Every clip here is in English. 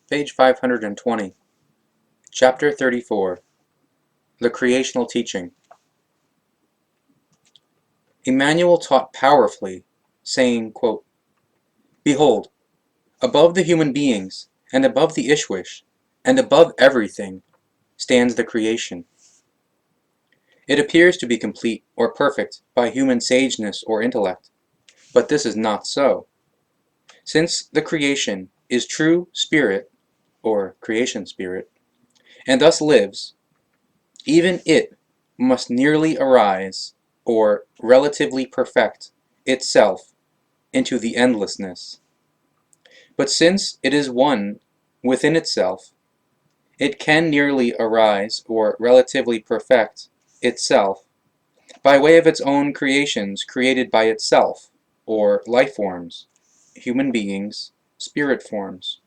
Page 520, Chapter 34, The Creational Teaching. Emmanuel taught powerfully, saying, quote, "Behold, above the human beings, and above the Ishwish, and above everything, stands the creation. It appears to be complete or perfect by human sageness or intellect, but this is not so. Since the creation is true spirit, or creation spirit, and thus lives, even it must nearly arise, or relatively perfect, itself into the endlessness. But since it is one within itself, it can nearly arise, or relatively perfect, itself by way of its own creations created by itself, or life forms, human beings, spirit forms.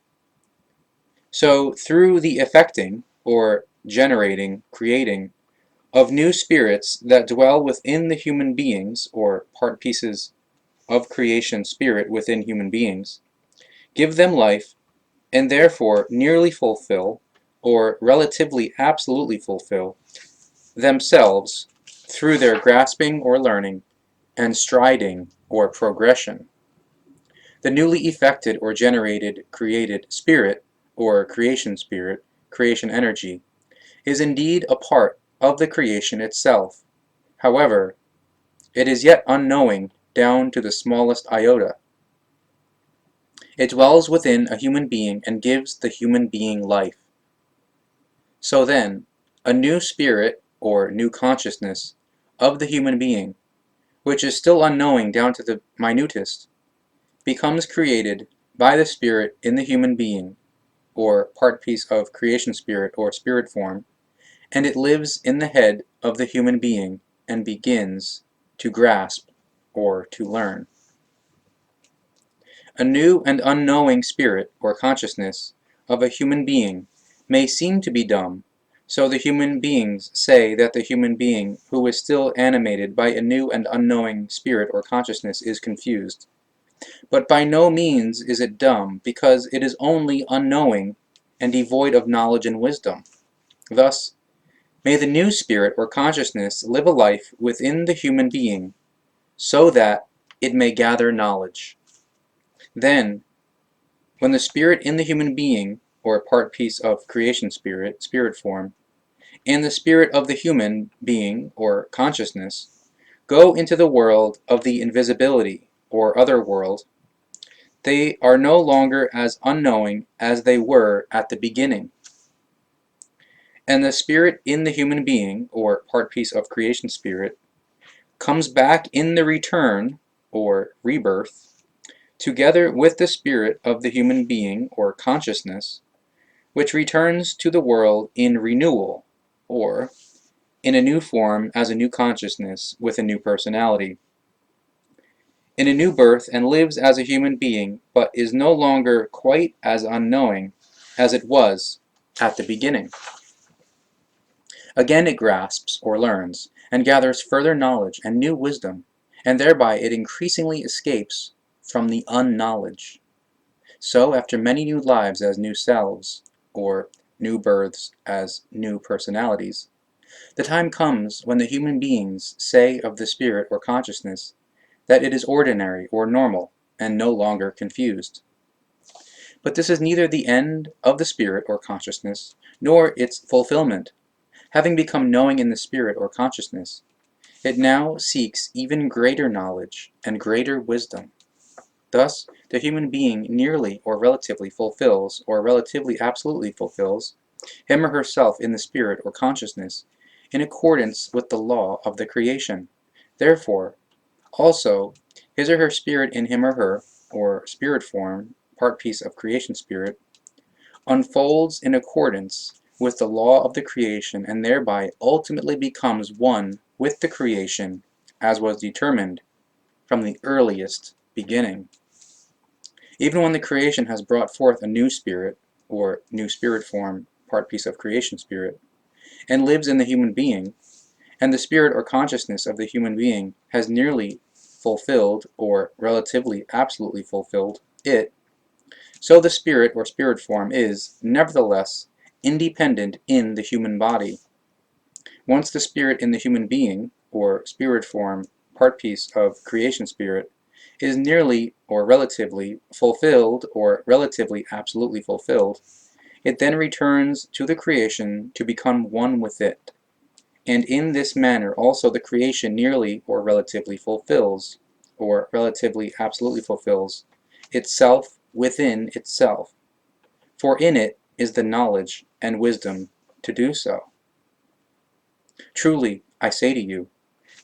So through the effecting, or generating, creating, of new spirits that dwell within the human beings, or part pieces of creation spirit within human beings, give them life, and therefore nearly fulfill, or relatively absolutely fulfill, themselves through their grasping or learning, and striding or progression. The newly effected or generated created spirit, or creation spirit, creation energy, is indeed a part of the creation itself. However, it is yet unknowing down to the smallest iota. It dwells within a human being and gives the human being life. So then, a new spirit, or new consciousness, of the human being, which is still unknowing down to the minutest, becomes created by the spirit in the human being, or part piece of creation spirit or spirit form, and it lives in the head of the human being and begins to grasp or to learn. A new and unknowing spirit or consciousness of a human being may seem to be dumb, so the human beings say that the human being who is still animated by a new and unknowing spirit or consciousness is confused. But by no means is it dumb, because it is only unknowing and devoid of knowledge and wisdom. Thus, may the new spirit or consciousness live a life within the human being, so that it may gather knowledge. Then, when the spirit in the human being, or part piece of creation spirit, spirit form, and the spirit of the human being, or consciousness, go into the world of the invisibility, or other world, they are no longer as unknowing as they were at the beginning. And the spirit in the human being, or part piece of creation spirit, comes back in the return, or rebirth, together with the spirit of the human being, or consciousness, which returns to the world in renewal, or in a new form as a new consciousness with a new personality, in a new birth, and lives as a human being, but is no longer quite as unknowing as it was at the beginning. Again it grasps or learns, and gathers further knowledge and new wisdom, and thereby it increasingly escapes from the unknowledge. So after many new lives as new selves, or new births as new personalities, the time comes when the human beings say of the spirit or consciousness that it is ordinary or normal and no longer confused. But this is neither the end of the spirit or consciousness, nor its fulfillment. Having become knowing in the spirit or consciousness, it now seeks even greater knowledge and greater wisdom. Thus, the human being nearly or relatively fulfills, or relatively absolutely fulfills, him or herself in the spirit or consciousness, in accordance with the law of the creation. Therefore, also, his or her spirit in him or her, or spirit form, part piece of creation spirit, unfolds in accordance with the law of the creation, and thereby ultimately becomes one with the creation as was determined from the earliest beginning. Even when the creation has brought forth a new spirit, or new spirit form, part piece of creation spirit, and lives in the human being, and the spirit or consciousness of the human being has nearly fulfilled, or relatively absolutely fulfilled, it, So the spirit or spirit form is, nevertheless, independent in the human body. Once the spirit in the human being, or spirit form, part piece of creation spirit, is nearly or relatively fulfilled, or relatively absolutely fulfilled, it then returns to the creation to become one with it. And in this manner also the creation nearly or relatively fulfills, or relatively absolutely fulfills, itself within itself, for in it is the knowledge and wisdom to do so. Truly, I say to you,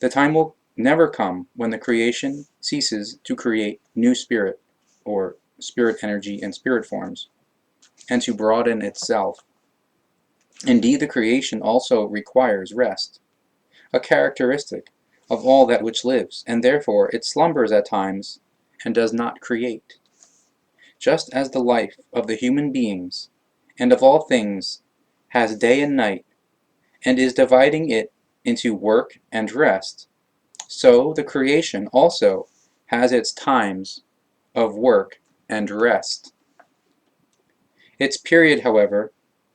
the time will never come when the creation ceases to create new spirit, or spirit energy and spirit forms, and to broaden itself. Indeed, the creation also requires rest, a characteristic of all that which lives, and therefore it slumbers at times and does not create. Just as the life of the human beings and of all things has day and night, and is dividing it into work and rest, so the creation also has its times of work and rest. Its period, however,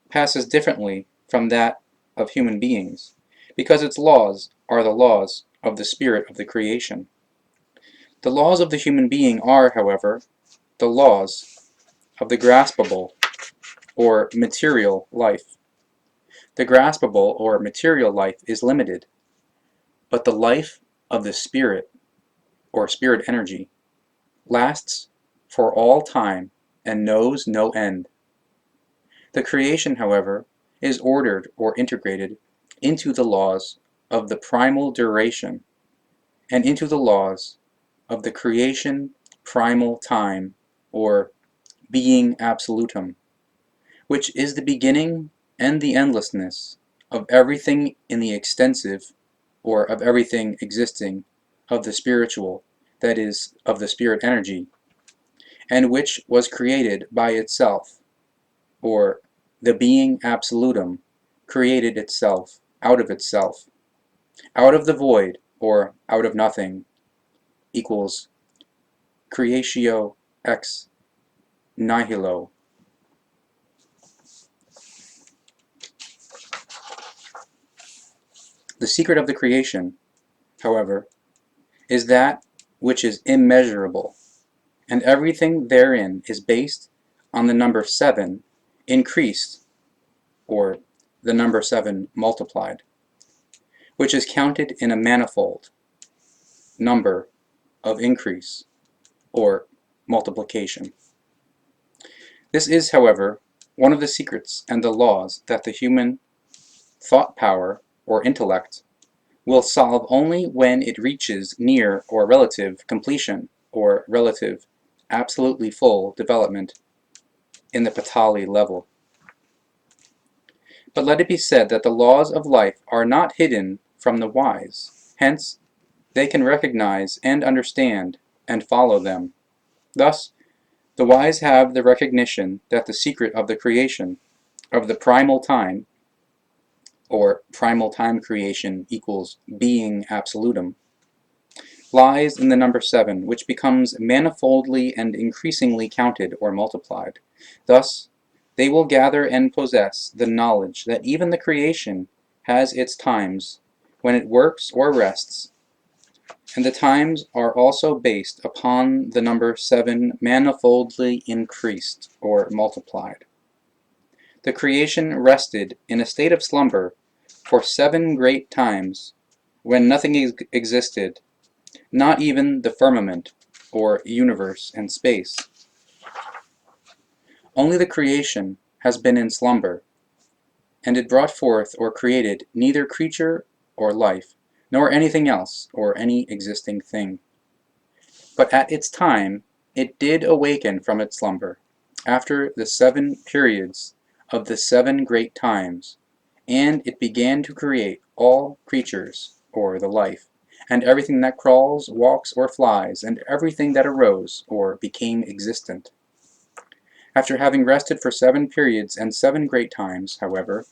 passes differently from that of human beings, because its laws are the laws of the spirit of the creation. The laws of the human being are, however, the laws of the graspable or material life. The graspable or material life is limited, but the life of the spirit or spirit energy lasts for all time and knows no end. The creation, however, is ordered or integrated into the laws of the primal duration and into the laws of the creation primal time, or being absolutum, which is the beginning and the endlessness of everything in the extensive, or of everything existing, of the spiritual, that is, of the spirit energy, and which was created by itself, or the being absolutum created itself, out of the void, or out of nothing, equals creatio ex nihilo. The secret of the creation, however, is that which is immeasurable, and everything therein is based on the number 7 increased, or the number 7 multiplied, which is counted in a manifold number of increase, or multiplication. This is, however, one of the secrets and the laws that the human thought power, or intellect, will solve only when it reaches near or relative completion, or relative, absolutely full development in the Patali level. But let it be said that the laws of life are not hidden from the wise, hence they can recognize and understand and follow them. Thus, the wise have the recognition that the secret of the creation, of the primal time, or primal time creation equals being absolutum, lies in the number 7, which becomes manifoldly and increasingly counted or multiplied. Thus, they will gather and possess the knowledge that even the creation has its times when it works or rests, and the times are also based upon the number 7 manifoldly increased or multiplied. The creation rested in a state of slumber for 7 great times when nothing existed, not even the firmament, or universe and space. Only the creation has been in slumber, and it brought forth or created neither creature or life, nor anything else, or any existing thing. But at its time it did awaken from its slumber, after the 7 periods of the 7 great times, and it began to create all creatures, or the life, and everything that crawls, walks, or flies, and everything that arose, or became existent. After having rested for 7 periods and 7 great times, however,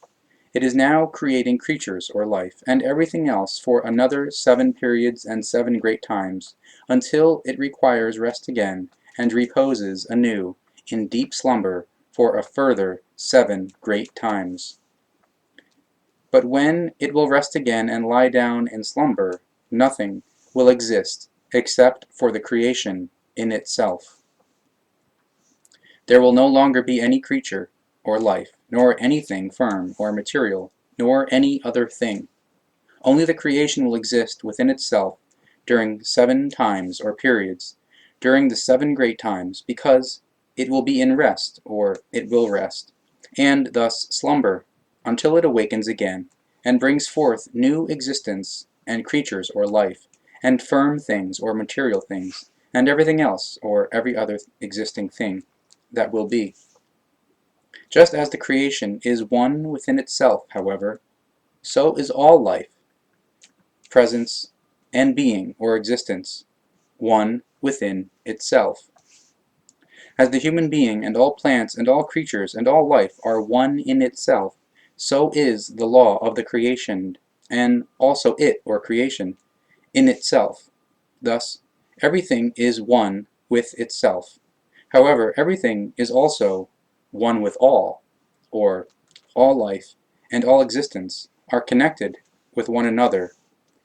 it is now creating creatures, or life, and everything else for another 7 periods and 7 great times, until it requires rest again, and reposes anew in deep slumber for a further 7 great times. But when it will rest again and lie down in slumber, nothing will exist except for the creation in itself. There will no longer be any creature or life, nor anything firm or material, nor any other thing. Only the creation will exist within itself during 7 times or periods, during the 7 great times, because it will be in rest, or it will rest, and thus slumber, until it awakens again, and brings forth new existence, and creatures or life, and firm things or material things, and everything else, or every other existing thing that will be. Just as the creation is one within itself, however, so is all life, presence, and being or existence, one within itself. As the human being and all plants and all creatures and all life are one in itself, so is the law of the creation, and also it, or creation, in itself. Thus, everything is one with itself. However, everything is also one with all, or all life and all existence are connected with one another,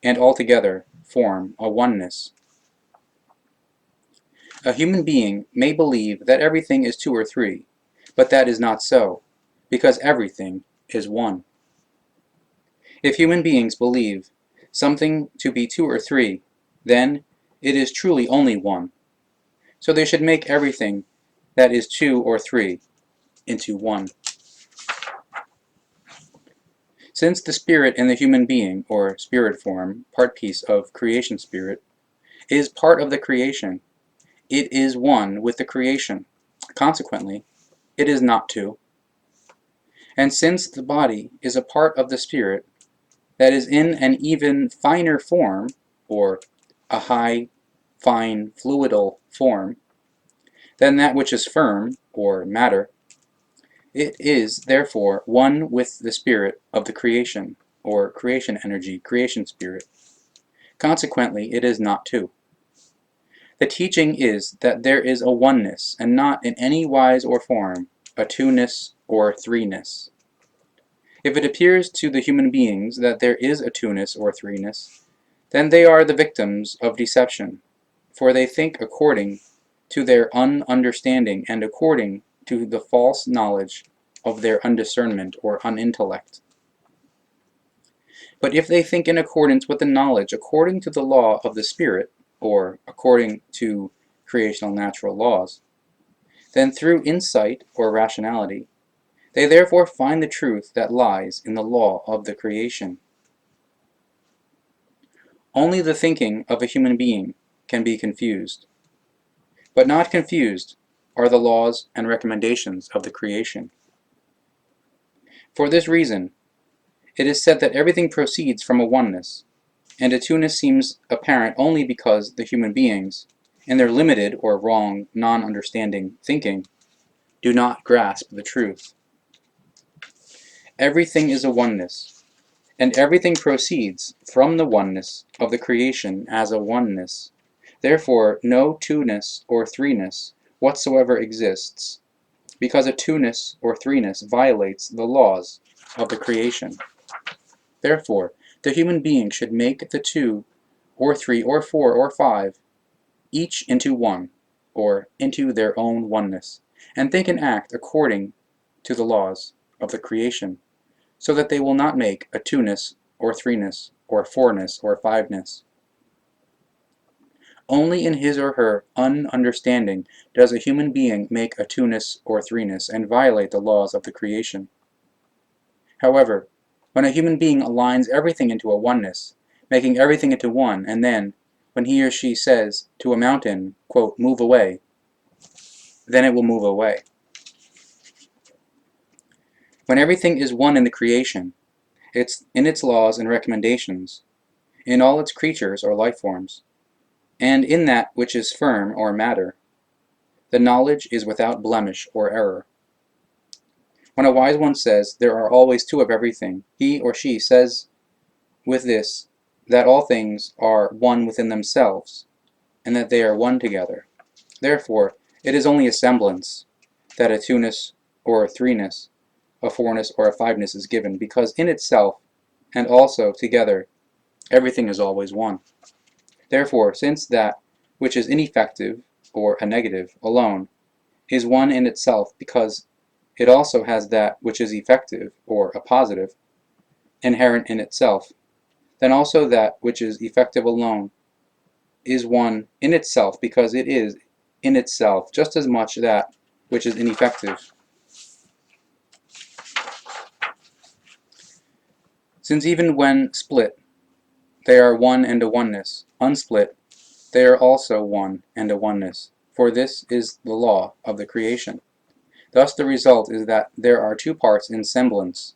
and altogether form a oneness. A human being may believe that everything is 2 or 3, but that is not so, because everything is one. If human beings believe something to be 2 or 3, then it is truly only one. So they should make everything that is 2 or 3 into one. Since the spirit in the human being, or spirit form, part piece of creation spirit, is part of the creation, it is one with the creation. Consequently, it is not 2. And since the body is a part of the spirit that is in an even finer form, or a high, fine, fluidal form, than that which is firm, or matter, it is therefore one with the spirit of the creation, or creation energy, creation spirit. Consequently, it is not 2. The teaching is that there is a oneness, and not in any wise or form a 2-ness or 3-ness. If it appears to the human beings that there is a 2-ness or 3-ness, then they are the victims of deception, for they think according to their ununderstanding and according to the false knowledge of their undiscernment or unintellect. But if they think in accordance with the knowledge according to the law of the Spirit, or according to creational natural laws, then through insight or rationality, they therefore find the truth that lies in the law of the creation. Only the thinking of a human being can be confused, but not confused are the laws and recommendations of the creation. For this reason, it is said that everything proceeds from a oneness, and a 2-ness seems apparent only because the human beings, in their limited or wrong, non-understanding thinking, do not grasp the truth. Everything is a oneness, and everything proceeds from the oneness of the creation as a oneness. Therefore, no 2-ness or 3-ness whatsoever exists, because a 2-ness or 3-ness violates the laws of the creation. Therefore, the human being should make the 2 or 3 or 4 or 5 each into one, or into their own oneness, and think and act according to the laws of the creation, so that they will not make a 2-ness or 3-ness or 4-ness or 5-ness. Only in his or her ununderstanding does a human being make a 2-ness or 3-ness and violate the laws of the creation. However, when a human being aligns everything into a oneness, making everything into one, and then, when he or she says to a mountain, quote, "Move away," then it will move away. When everything is one in the creation, in its laws and recommendations, in all its creatures or life forms, and in that which is firm or matter, the knowledge is without blemish or error. When a wise one says there are always 2 of everything, he or she says with this that all things are one within themselves, and that they are one together. Therefore, it is only a semblance, that a two-ness or a three-ness, a four-ness or a five-ness is given, because in itself and also together everything is always one. Therefore, since that which is ineffective or a negative alone is one in itself, because it also has that which is effective or a positive inherent in itself, then also that which is effective alone is one in itself, because it is in itself just as much that which is ineffective. Since even when split they are one and a oneness, unsplit they are also one and a oneness, for this is the law of the creation. Thus the result is that there are two parts in semblance,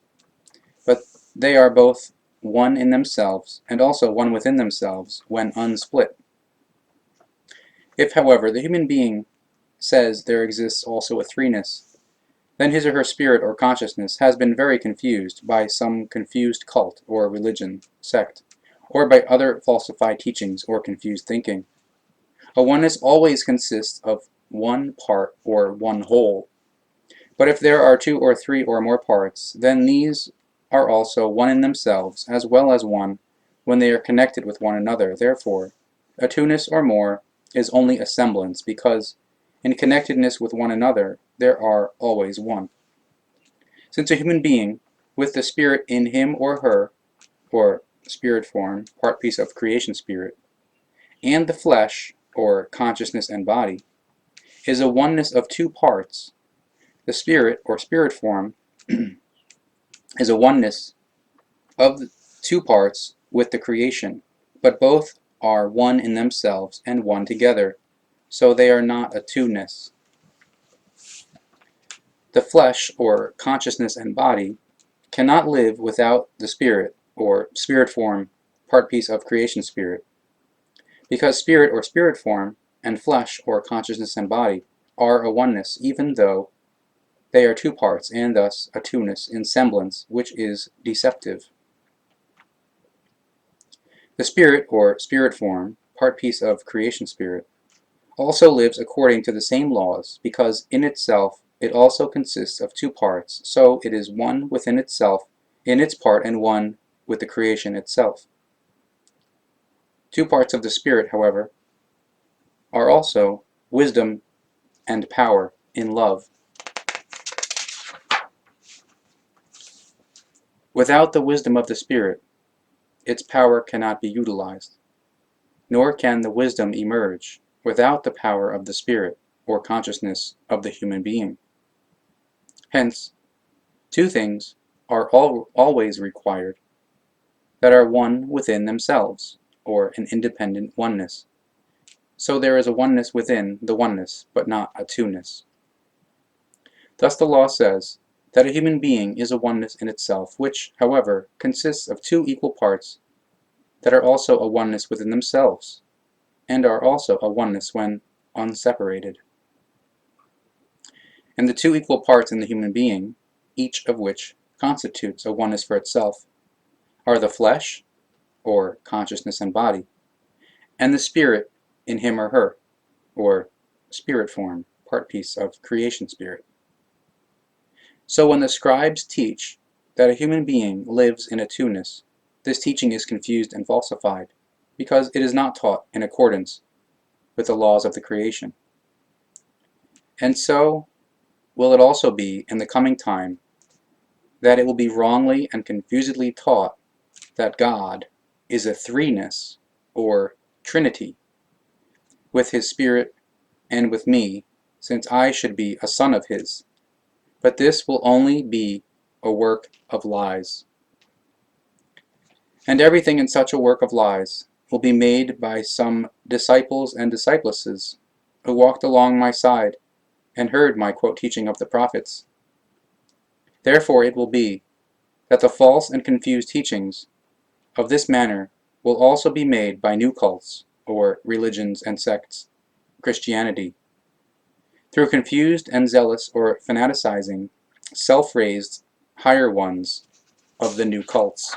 but they are both one in themselves and also one within themselves when unsplit. If, however, the human being says there exists also a threeness, then his or her spirit or consciousness has been very confused by some confused cult or religion, sect, or by other falsified teachings or confused thinking. A oneness always consists of one part or one whole. But if there are two or three or more parts, then these are also one in themselves, as well as one when they are connected with one another. Therefore, a two-ness or more is only a semblance, because in connectedness with one another there are always one. Since a human being, with the spirit in him or her, or spirit form, part piece of creation spirit, and the flesh, or consciousness and body, is a oneness of two parts, the spirit, or spirit form, is a oneness of the two parts with the creation, but both are one in themselves and one together, so they are not a two-ness. The flesh, or consciousness and body, cannot live without the spirit, or spirit form, part piece of creation spirit, because spirit, or spirit form, and flesh, or consciousness and body, are a oneness, even though they are two parts, and thus a two-ness in semblance, which is deceptive. The spirit, or spirit form, part piece of creation spirit, also lives according to the same laws, because in itself it also consists of two parts, so it is one within itself in its part and one with the creation itself. Two parts of the spirit, however, are also wisdom and power in love. Without the wisdom of the spirit, its power cannot be utilized, nor can the wisdom emerge without the power of the spirit, or consciousness of the human being. Hence, two things are always required that are one within themselves, or an independent oneness. So there is a oneness within the oneness, but not a two-ness. Thus the law says that a human being is a oneness in itself, which, however, consists of two equal parts that are also a oneness within themselves, and are also a oneness when unseparated. And the two equal parts in the human being, each of which constitutes a oneness for itself, are the flesh, or consciousness and body, and the spirit in him or her, or spirit form, part piece of creation spirit. So when the scribes teach that a human being lives in a two-ness, this teaching is confused and falsified, because it is not taught in accordance with the laws of the creation. And so will it also be in the coming time, that it will be wrongly and confusedly taught that God is a threeness, or Trinity, with his spirit and with me, since I should be a son of his. But this will only be a work of lies. And everything in such a work of lies will be made by some disciples and disciplesses who walked along my side and heard my teaching of the prophets. Therefore it will be that the false and confused teachings of this manner will also be made by new cults, or religions and sects, Christianity, through confused and zealous or fanaticizing, self-raised higher ones of the new cults.